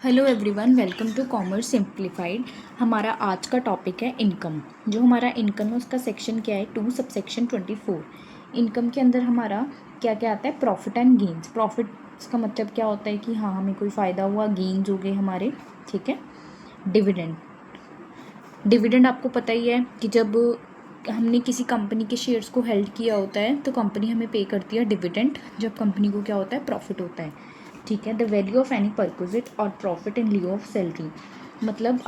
Hello everyone, welcome to commerce simplified. हमारा आज का टॉपिक है इनकम। जो हमारा इनकम है उसका सेक्शन क्या है, 2 सबसेक्शन 24। इनकम के अंदर हमारा क्या क्या आता है, प्रॉफिट एंड गेन्स। प्रॉफिट्स का मतलब क्या होता है कि हाँ हमें कोई फ़ायदा हुआ, गेन्स हो गए हमारे, ठीक है। डिविडेंड, डिविडेंड आपको पता ही है कि जब हमने किसी कंपनी के शेयर्स को हेल्ड किया होता है तो कंपनी हमें पे करती है डिविडेंड, जब कंपनी को क्या होता है, प्रॉफिट होता है, ठीक है। The value of any perquisite और profit in lieu of salary, मतलब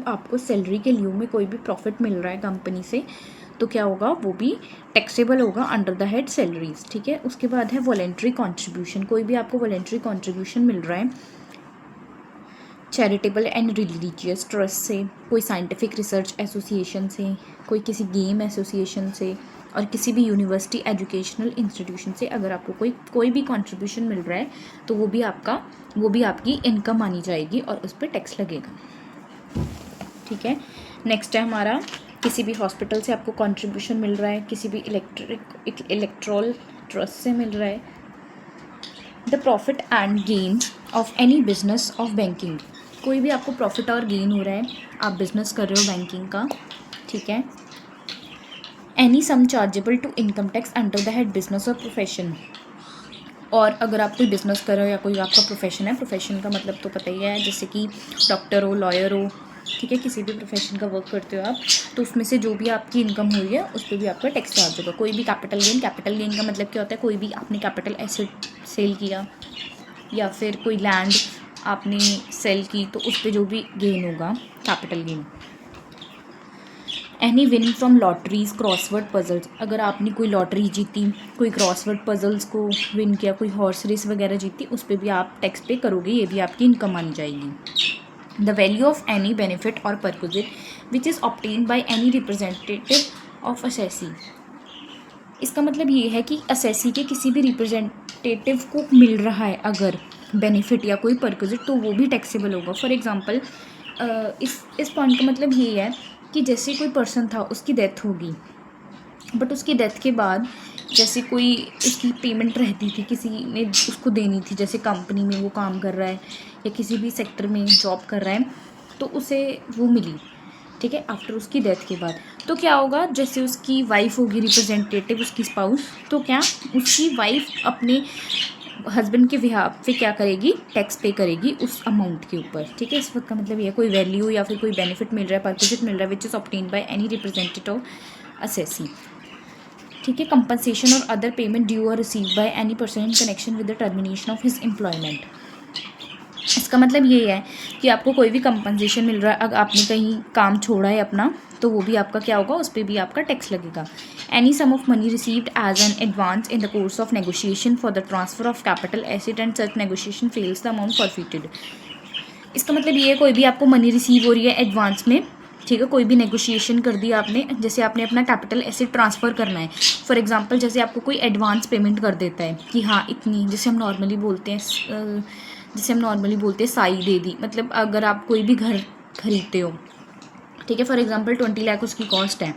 आपको सैलरी के लिeu में कोई भी प्रॉफिट मिल रहा है कंपनी से तो क्या होगा, वो भी टैक्सेबल होगा अंडर द हेड सैलरीज, ठीक है। उसके बाद है वॉलेंट्री कॉन्ट्रीब्यूशन। कोई भी आपको वॉलेंट्री कॉन्ट्रीब्यूशन मिल रहा है चैरिटेबल एंड रिलीजियस ट्रस्ट से, कोई साइंटिफिक रिसर्च एसोसिएशन से, कोई किसी गेम एसोसिएशन से और किसी भी यूनिवर्सिटी एजुकेशनल इंस्टीट्यूशन से, अगर आपको कोई भी कंट्रीब्यूशन मिल रहा है तो वो भी आपकी इनकम मानी जाएगी और उस पर टैक्स लगेगा, ठीक है। नेक्स्ट है हमारा, किसी भी हॉस्पिटल से आपको कंट्रीब्यूशन मिल रहा है, किसी भी इलेक्ट्रल ट्रस्ट से मिल रहा है। The profit and gain of any business of banking, कोई भी आपको प्रॉफिट और गेन हो रहा है, आप बिजनेस कर रहे हो बैंकिंग का, ठीक है। Any sum chargeable to income tax under the head business और प्रोफेशन, और अगर आप कोई बिजनेस कर रहे हो या कोई आपका प्रोफेशन है, प्रोफेशन का मतलब तो पता ही है, जैसे कि डॉक्टर हो, लॉयर हो, ठीक है, किसी भी प्रोफेशन का वर्क करते हो आप, तो उसमें से जो भी आपकी इनकम हो रही है उस पर भी आपका टैक्स चार्ज होगा। कोई भी कैपिटल गेन का मतलब क्या होता है, कोई भी आपने कैपिटल एसेट सेल किया या फिर कोई लैंड आपने सेल की तो उस पर जो भी गेन होगा, capital gain. Any win from lotteries, crossword puzzles, अगर आपने कोई लॉटरी जीती, कोई क्रॉसवर्ड पजल्स को विन किया, कोई हॉर्स रेस वगैरह जीती, उस पर भी आप टैक्स पे करोगे, ये भी आपकी इनकम मानी जाएगी। The value of any benefit और perquisite which is obtain by any representative of assessee, इसका मतलब ये है कि असेसी के किसी भी रिप्रेजेंटेटिव को मिल रहा है अगर बेनिफिट या कोई परक्विजिट, तो वो भी टैक्सेबल होगा। फॉर एग्जांपल इस पॉइंट का मतलब ये है कि जैसे कोई पर्सन था, उसकी डेथ होगी, बट उसकी डेथ के बाद जैसे कोई उसकी पेमेंट रहती थी, किसी ने उसको देनी थी, जैसे कंपनी में वो काम कर रहा है या किसी भी सेक्टर में जॉब कर रहा है, तो उसे वो मिली, ठीक है, आफ्टर उसकी डेथ के बाद। तो क्या होगा, जैसे उसकी वाइफ होगी रिप्रेजेंटेटिव, उसकी स्पाउस, तो क्या उसकी वाइफ अपने हस्बैंड के बिहाफ पे क्या करेगी, टैक्स पे करेगी उस अमाउंट के ऊपर, ठीक है। इस वक्त का मतलब ये, कोई वैल्यू या फिर कोई बेनिफिट मिल रहा है, परक्विजिट मिल रहा है, which is obtained by any representative assessee, ठीक है। कंपनसेशन और अदर पेमेंट ड्यू और receive by any person in connection with the termination of his employment, इसका मतलब ये है कि आपको कोई भी कंपनसेशन मिल रहा है, अगर आपने कहीं काम छोड़ा है अपना, तो वो भी आपका क्या होगा, उस पर भी आपका टैक्स लगेगा। Any sum of money received as an advance in the course of negotiation for the transfer of capital asset and such negotiation fails the amount forfeited, इसका मतलब ये है, कोई भी आपको मनी रिसीव हो रही है एडवांस में, ठीक है, कोई भी नेगोशिएशन कर दिया आपने, जैसे आपने अपना कैपिटल एसेट ट्रांसफ़र करना है, फॉर एग्जांपल जैसे आपको कोई एडवांस पेमेंट कर देता है कि हाँ इतनी, जैसे हम नॉर्मली बोलते हैं साई दे दी, मतलब अगर आप कोई भी घर खरीदते हो, ठीक है, फॉर एग्जांपल 20 लाख उसकी कॉस्ट है,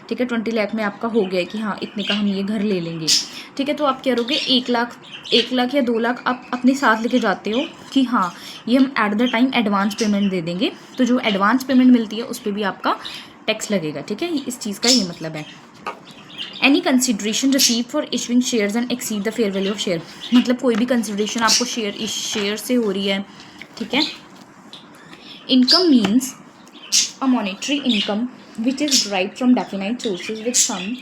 ठीक है, 20 लाख में आपका हो गया कि हाँ इतने का हम ये घर ले लेंगे, ठीक है। तो आप क्या करोगे, 1 लाख या 2 लाख आप अपने साथ लेके जाते हो कि हाँ ये हम at the time advance payment दे देंगे, तो जो एडवांस पेमेंट मिलती है उस पर भी आपका टैक्स लगेगा, ठीक है। इस चीज़ का ये मतलब है। Any consideration receive for issuing shares and exceed the fair value of share, मतलब कोई भी कंसिड्रेशन आपको शेयर से हो रही है, ठीक है। Income means a monetary income which is derived from definite sources with some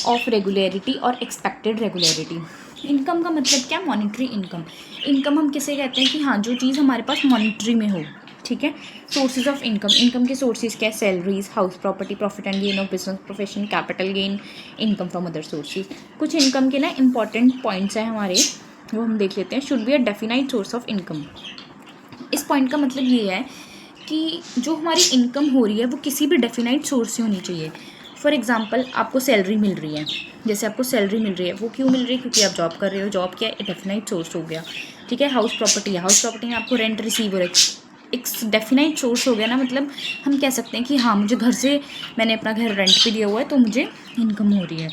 of regularity or expected regularity। Income का मतलब क्या, मॉनिटरी इनकम। इनकम हम किसे कहते हैं कि हाँ जो चीज़ हमारे पास मॉनिटरी में हो, ठीक है। सोर्सेज ऑफ इनकम, इनकम के सोर्सेज क्या है, salaries, house property, profit and gain of business profession, capital gain, income from other sources. कुछ इनकम के ना इंपॉर्टेंट पॉइंट्स हैं हमारे, वो हम देख लेते हैं। Should be a definite source of income, इस पॉइंट का मतलब ये है कि जो हमारी इनकम हो रही है वो किसी भी डेफिनाइट सोर्स से होनी चाहिए। फॉर एग्जांपल आपको सैलरी मिल रही है, जैसे आपको सैलरी मिल रही है, वो क्यों मिल रही है, क्योंकि आप जॉब कर रहे हो, जॉब क्या है, डेफिनाइट सोर्स हो गया, ठीक है। हाउस प्रॉपर्टी है, हाउस प्रॉपर्टी में आपको रेंट रिसीव हो रहा है, एक डेफिनाइट सोर्स हो गया ना, मतलब हम कह सकते हैं कि हाँ मुझे घर से, मैंने अपना घर रेंट पे दिया हुआ है तो मुझे इनकम हो रही है।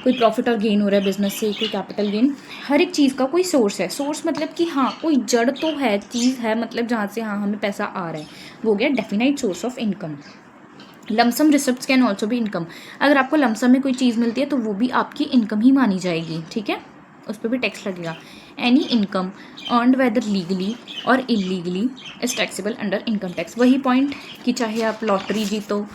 कोई प्रॉफिट और गेन हो रहा है बिजनेस से, कोई कैपिटल गेन, हर एक चीज़ का कोई सोर्स है। सोर्स मतलब कि हाँ कोई जड़ तो है, चीज़ है, मतलब जहाँ से हाँ हमें पैसा आ रहा है, वो हो गया definite source of income. Lump sum receipts can also भी इनकम। अगर आपको लमसम में कोई चीज़ मिलती है तो वो भी आपकी इनकम ही मानी जाएगी, ठीक है, उस पर भी टैक्स लगेगा। Any income earned whether legally और illegally is taxable under income tax. वही पॉइंट कि चाहे आप लॉटरी जीतो,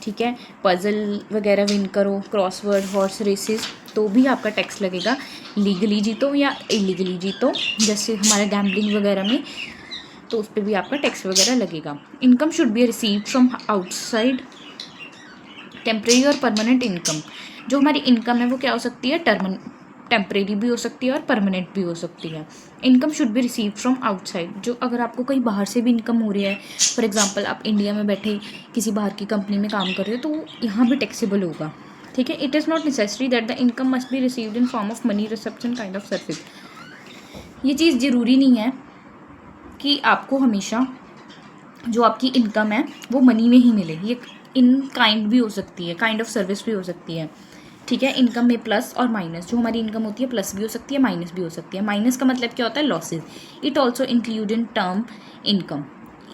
ठीक है, पजल वगैरह विन करो, क्रॉसवर्ड, हॉर्स रेसेस, तो भी आपका टैक्स लगेगा। लीगली जीतो या इलीगली जीतो, जैसे हमारे गैम्बलिंग वगैरह में, तो उस पर भी आपका टैक्स वगैरह लगेगा। Income should be received from outside. Temporary और परमानेंट इनकम, जो हमारी इनकम है वो क्या हो सकती है, टेम्परेरी भी हो सकती है और परमानेंट भी हो सकती है। Income should be receive from outside, जो अगर आपको कहीं बाहर से भी इनकम हो रही है, फॉर एग्जांपल आप इंडिया में बैठे किसी बाहर की कंपनी में काम कर रहे हो, तो यहाँ भी टैक्सेबल होगा, ठीक है। It is not necessary that the income must be received in form of money, reception kind of service. ये चीज़ ज़रूरी नहीं है कि आपको हमेशा जो आपकी इनकम है वो मनी में ही मिले, ये इन काइंड भी हो सकती है, काइंड ऑफ सर्विस भी हो सकती है, ठीक है। इनकम में प्लस और माइनस, जो हमारी इनकम होती है प्लस भी हो सकती है, माइनस भी हो सकती है। माइनस का मतलब क्या होता है, losses. It also include in term income,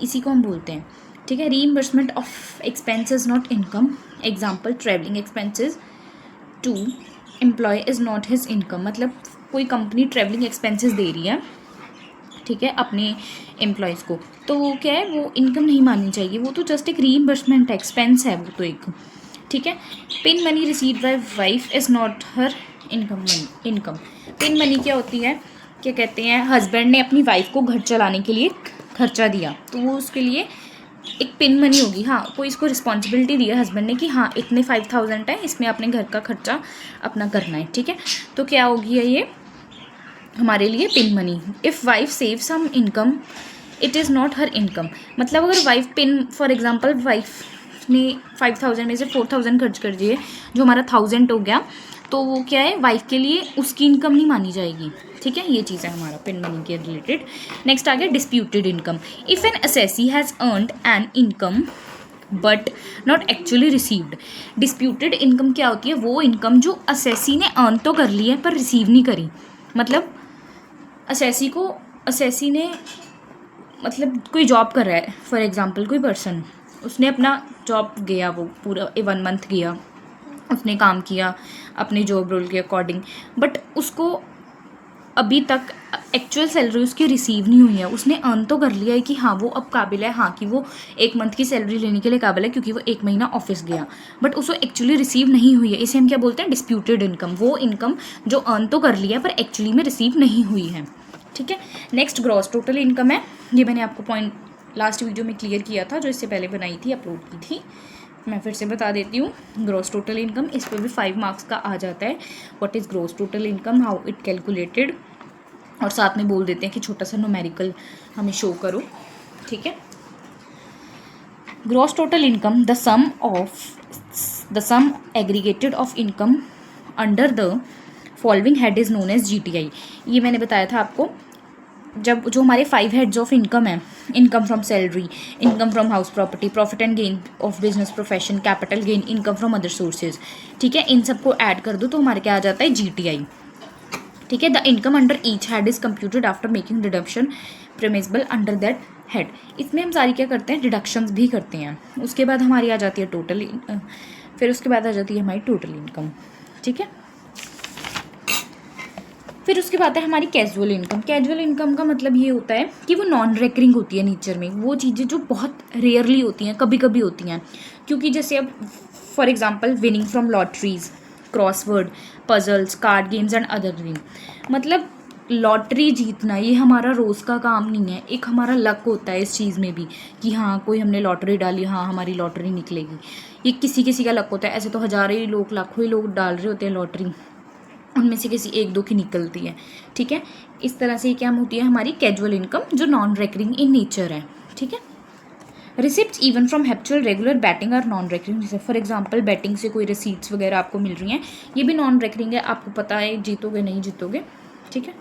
इसी को हम बोलते हैं, ठीक है। Reimbursement of expenses not income, example travelling expenses to employ is not his income. मतलब कोई कंपनी ट्रैवलिंग एक्सपेंसेस दे रही है, ठीक है, अपने एम्प्लॉयज़ को, तो वो क्या है, वो इनकम नहीं माननी चाहिए, वो तो जस्ट एक रीइम्बर्समेंट एक्सपेंस है वो तो एक, ठीक है। Pin money received by wife is not her income. Pin money क्या होती है, क्या कहते हैं, हस्बैंड ने अपनी वाइफ को घर चलाने के लिए खर्चा दिया, तो वो उसके लिए एक पिन मनी होगी। हाँ, कोई इसको रिस्पॉन्सिबिलिटी दी है हस्बैंड ने कि हाँ इतने 5000 है, इसमें अपने घर का खर्चा अपना करना है, ठीक है, तो क्या होगी ये हमारे लिए pin money. If wife save some income it is not her income. मतलब अगर wife pin, for example wife ने 5000 में से 4000 खर्च कर दिए, जो हमारा 1000 हो गया, तो वो क्या है, वाइफ के लिए उसकी इनकम नहीं मानी जाएगी, ठीक है। ये चीज़ है हमारा पिन मनी के रिलेटेड। नेक्स्ट आ गया disputed income. If N assessee has earned an income but not actually received. Disputed income क्या होती है, वो इनकम जो असेसी ने अर्न तो कर ली है पर रिसीव नहीं करी। मतलब असेसी ने मतलब कोई जॉब कर रहा है, फॉर एग्जांपल कोई पर्सन, उसने अपना जॉब गया, वो पूरा 1 मंथ गया, उसने काम किया अपने जॉब रोल के अकॉर्डिंग, बट उसको अभी तक एक्चुअल सैलरी उसकी रिसीव नहीं हुई है। उसने अर्न तो कर लिया है कि हाँ वो अब काबिल है, हाँ कि वो 1 मंथ की सैलरी लेने के लिए काबिल है क्योंकि वो 1 महीना ऑफिस गया, बट उसको एक्चुअली रिसीव नहीं हुई है। इसे हम क्या बोलते हैं, डिस्प्यूटेड इनकम। वो इनकम जो अर्न तो कर लिया है पर एक्चुअली में रिसीव नहीं हुई है, ठीक है। नेक्स्ट ग्रॉस टोटल इनकम है। ये मैंने आपको पॉइंट लास्ट वीडियो में क्लियर किया था, जो इससे पहले बनाई थी, अपलोड की थी, मैं फिर से बता देती हूँ। ग्रॉस टोटल इनकम, इस पर भी 5 मार्क्स का आ जाता है। What is gross total income, how it calculated, और साथ में बोल देते हैं कि छोटा सा न्यूमेरिकल हमें शो करो, ठीक है। Gross total income, the sum aggregated of income under the following head is known as GTI। ये मैंने बताया था आपको, जब जो हमारे 5 हेड्स ऑफ इनकम है, income from salary, income from house property, profit and gain of business profession, capital gain, income from other sources, ठीक है, इन सबको ऐड कर दो तो हमारे क्या आ जाता है, GTI, ठीक है। The income under each head is computed after making deduction permissible under that head. इसमें हम सारी क्या करते हैं, डिडक्शंस भी करते हैं। उसके बाद हमारी आ जाती है टोटल, फिर उसके बाद आ जाती है हमारी टोटल इनकम, ठीक है। फिर उसके बाद है हमारी कैजुअल इनकम। कैजुअल इनकम का मतलब ये होता है कि वो नॉन रेकरिंग होती है नेचर में, वो चीज़ें जो बहुत रेयरली होती हैं, कभी कभी होती हैं। क्योंकि जैसे अब for example winning from lotteries, crossword, puzzles, card games and other game. मतलब लॉटरी जीतना ये हमारा रोज़ का काम नहीं है, एक हमारा लक होता है इस चीज़ में भी कि हाँ कोई हमने लॉटरी डाली, हाँ हमारी लॉटरी निकलेगी। ये किसी किसी का लक होता है, ऐसे तो हज़ारों ही लोग, लाखों ही लोग डाल रहे होते हैं लॉटरी, उनमें से किसी 1-2 की निकलती है, ठीक है। इस तरह से क्या होती है हमारी कैजुअल इनकम, जो नॉन रेकरिंग इन नेचर है, ठीक है। Receipts even from habitual regular batting और नॉन रेकरिंग। जैसे फॉर एग्जांपल बैटिंग से कोई रिसीट्स वगैरह आपको मिल रही हैं, ये भी नॉन रेकरिंग है, आपको पता है जीतोगे नहीं जीतोगे, ठीक है।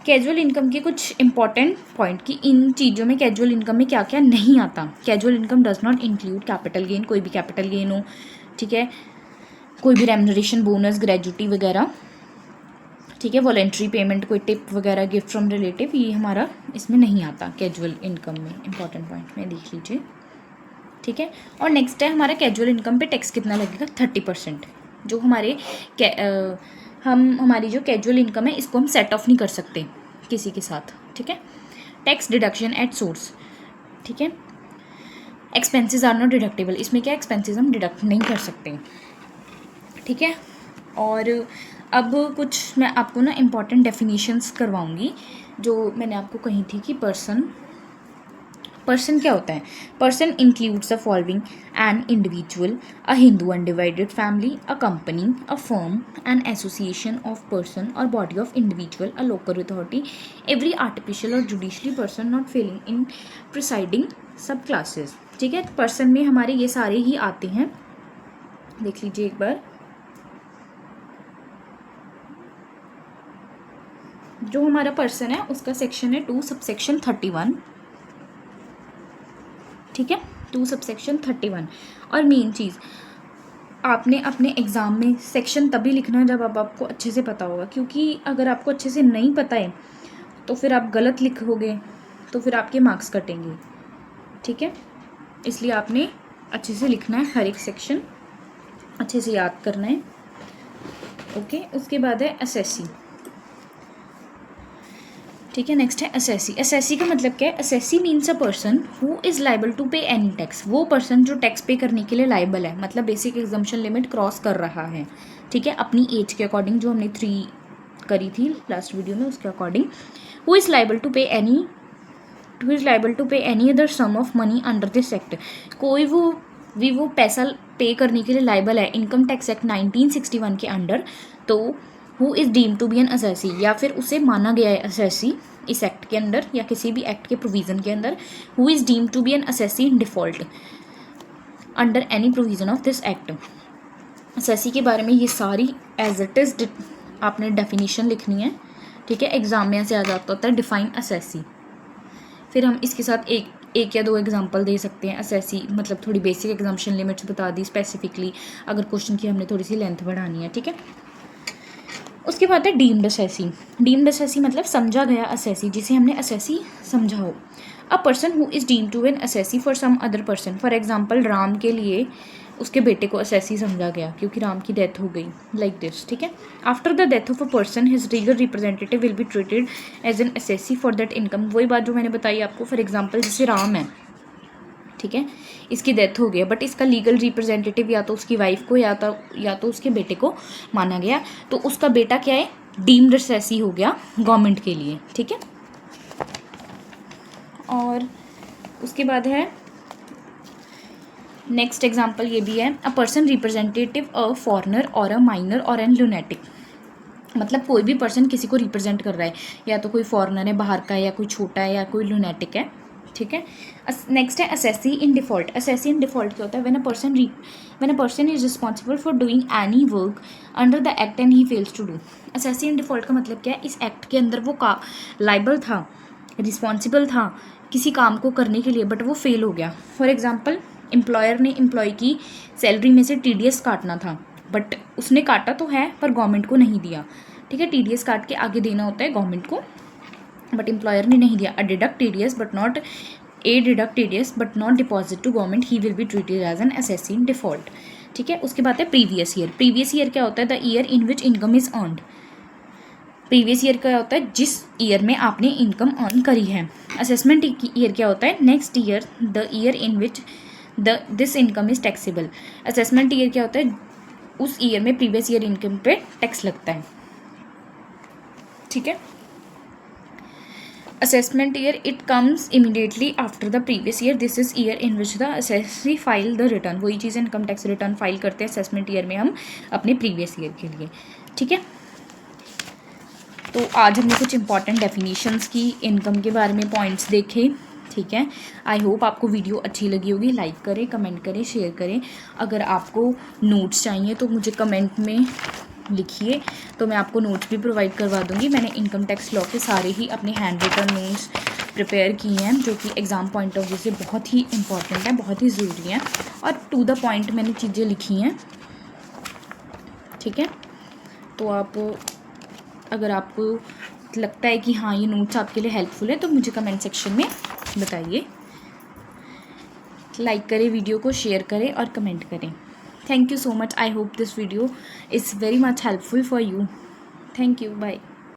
कैजुअल इनकम के कुछ इंपॉर्टेंट पॉइंट कि इन चीज़ों में कैजुअल इनकम में क्या क्या नहीं आता। Casual income does not include capital gain, कोई भी कैपिटल गेन हो, ठीक है, कोई भी रेम्यूनरेशन, बोनस, ग्रेजुटी वगैरह, ठीक है, वॉलेंट्री पेमेंट, कोई टिप वगैरह, गिफ्ट फ्रॉम रिलेटिव, ये हमारा इसमें नहीं आता कैजुअल इनकम में। इंपॉर्टेंट पॉइंट में देख लीजिए, ठीक है। और नेक्स्ट है हमारा कैजुअल इनकम पे टैक्स कितना लगेगा, 30%। जो हमारे हमारी जो कैजुअल इनकम है इसको हम सेट ऑफ नहीं कर सकते किसी के साथ, ठीक है। टैक्स डिडक्शन एट सोर्स, ठीक है। एक्सपेंसेस आर नॉट डिडक्टेबल, इसमें क्या एक्सपेंसेस हम डिडक्ट नहीं कर सकते, ठीक है। और अब कुछ मैं आपको ना इम्पॉर्टेंट डेफिनेशंस करवाऊंगी जो मैंने आपको कही थी कि पर्सन क्या होता है। Person includes the following: an individual, a Hindu undivided family, a company, a firm, an association of person और body of individual, a local authority, every artificial और judicially person not falling in preceding sub classes, ठीक है। Person में हमारे ये सारे ही आते हैं, देख लीजिए एक बार। जो हमारा पर्सन है उसका सेक्शन है 2 सबसेक्शन 31, ठीक है, 2 सबसेक्शन 31। और मेन चीज़ आपने अपने एग्ज़ाम में सेक्शन तभी लिखना है जब आपको अच्छे से पता होगा, क्योंकि अगर आपको अच्छे से नहीं पता है तो फिर आप गलत लिखोगे तो फिर आपके मार्क्स कटेंगे, ठीक है। इसलिए आपने अच्छे से लिखना है, हर एक सेक्शन अच्छे से याद करना है, ओके। उसके बाद है एसएससी, ठीक है। नेक्स्ट है असेसी। असेसी का मतलब क्या है? Assessee means a person who is liable to pay any tax. वो पर्सन जो टैक्स पे करने के लिए लाइबल है, मतलब बेसिक एग्जम्पशन लिमिट क्रॉस कर रहा है, ठीक है, अपनी एज के अकॉर्डिंग, जो हमने 3 करी थी लास्ट वीडियो में उसके according. Who is liable to pay any other sum of money under this act. कोई वो पैसा पे करने के लिए लाइबल है इनकम टैक्स एक्ट 1961 के अंडर, तो who is deemed to be an assessee, या फिर उसे माना गया है असेसी इस एक्ट के अंदर या किसी भी एक्ट के प्रोविज़न के अंदर। Who is deemed to be an assessee in default under any provision of this act. Assessee के बारे में ये सारी एज इट इज़ आपने डेफिनेशन लिखनी है, ठीक है। एग्जाम में ऐसे आ जाता होता है डिफाइन असेसी, फिर हम इसके साथ एक या दो एग्जांपल दे सकते हैं। असेसी मतलब थोड़ी बेसिक एग्जाम्पशन लिमिट्स बता दी स्पेसिफिकली, अगर क्वेश्चन की हमने थोड़ी सी लेंथ बढ़ानी है, ठीक है। उसके बाद है डीम्ड असेसी। डीम्ड असेसी मतलब समझा गया असेसी, जिसे हमने असेसी समझा हो। A person who is deemed to an assessee for some other person. For example Ram के लिए उसके बेटे को असेसी समझा गया क्योंकि राम की डेथ हो गई, लाइक दिस, ठीक है। After the death of a person his legal representative will be treated as an assessee for that income. वही बात जो मैंने बताई आपको, फॉर एग्जांपल जैसे राम है, ठीक है, इसकी डेथ हो गई, बट इसका लीगल रिप्रेजेंटेटिव या तो उसकी वाइफ को या तो उसके बेटे को माना गया, तो उसका बेटा क्या है, डीम्ड असेसी हो गया गवर्नमेंट के लिए, ठीक है। और उसके बाद है नेक्स्ट एग्जांपल ये भी है, a person representative a foreigner और अ माइनर और एन लुनेटिक। मतलब कोई भी पर्सन किसी को रिप्रेजेंट कर रहा है, या तो कोई फॉरेनर है बाहर का, या कोई छोटा है, या कोई लुनेटिक है, ठीक है। नेक्स्ट है assessee in default. Assessee in default क्या होता है? When a person is responsible for doing any work under the act and he fails to do. Assessee in default का मतलब क्या है? इस एक्ट के अंदर वो लाइबल था, रिस्पॉन्सिबल था किसी काम को करने के लिए, बट वो फेल हो गया। फॉर एग्जाम्पल एम्प्लॉयर ने एम्प्लॉय की सैलरी में से TDS काटना था, बट उसने काटा तो है पर गवर्नमेंट को नहीं दिया, ठीक है। TDS काट के आगे देना होता है गवर्नमेंट को, बट एम्प्लॉयर ने नहीं दिया। A deduct TDS but not deposit to government, he will be treated as an assessee in default, ठीक है। उसके बाद है प्रीवियस ईयर। प्रीवियस ईयर क्या होता है? The year in which income is earned. Previous year क्या होता है? जिस ईयर में आपने इनकम अर्न करी है। असेसमेंट ईयर क्या होता है? Next year, the year in which this income is taxable. Assessment year क्या होता है? उस ईयर में प्रीवियस ईयर इनकम पे टैक्स लगता है, ठीक है। Assessment year, it comes immediately after the previous year. This is year in which the assessee file the return. वही चीज़ इनकम टैक्स रिटर्न फाइल करते हैं असेसमेंट ईयर में हम अपने प्रीवियस ईयर के लिए, ठीक है। तो आज हमने कुछ इंपॉर्टेंट डेफिनेशंस की इनकम के बारे में पॉइंट्स देखे, ठीक है। आई होप आपको वीडियो अच्छी लगी होगी। लाइक करें, कमेंट करें, शेयर करें। अगर आपको नोट्स चाहिए तो मुझे कमेंट में लिखिए, तो मैं आपको नोट्स भी प्रोवाइड करवा दूंगी। मैंने इनकम टैक्स लॉ के सारे ही अपने हैंड रिटन नोट्स प्रिपेयर किए हैं, जो कि एग्ज़ाम पॉइंट ऑफ व्यू से बहुत ही इंपॉर्टेंट है, बहुत ही ज़रूरी है, और टू द पॉइंट मैंने चीज़ें लिखी हैं, ठीक है। तो आप अगर आपको लगता है कि हाँ ये नोट्स आपके लिए हेल्पफुल है तो मुझे कमेंट सेक्शन में बताइए। लाइक करें वीडियो को, शेयर करें और कमेंट करें। Thank you so much. I hope this video is very much helpful for you. Thank you, bye.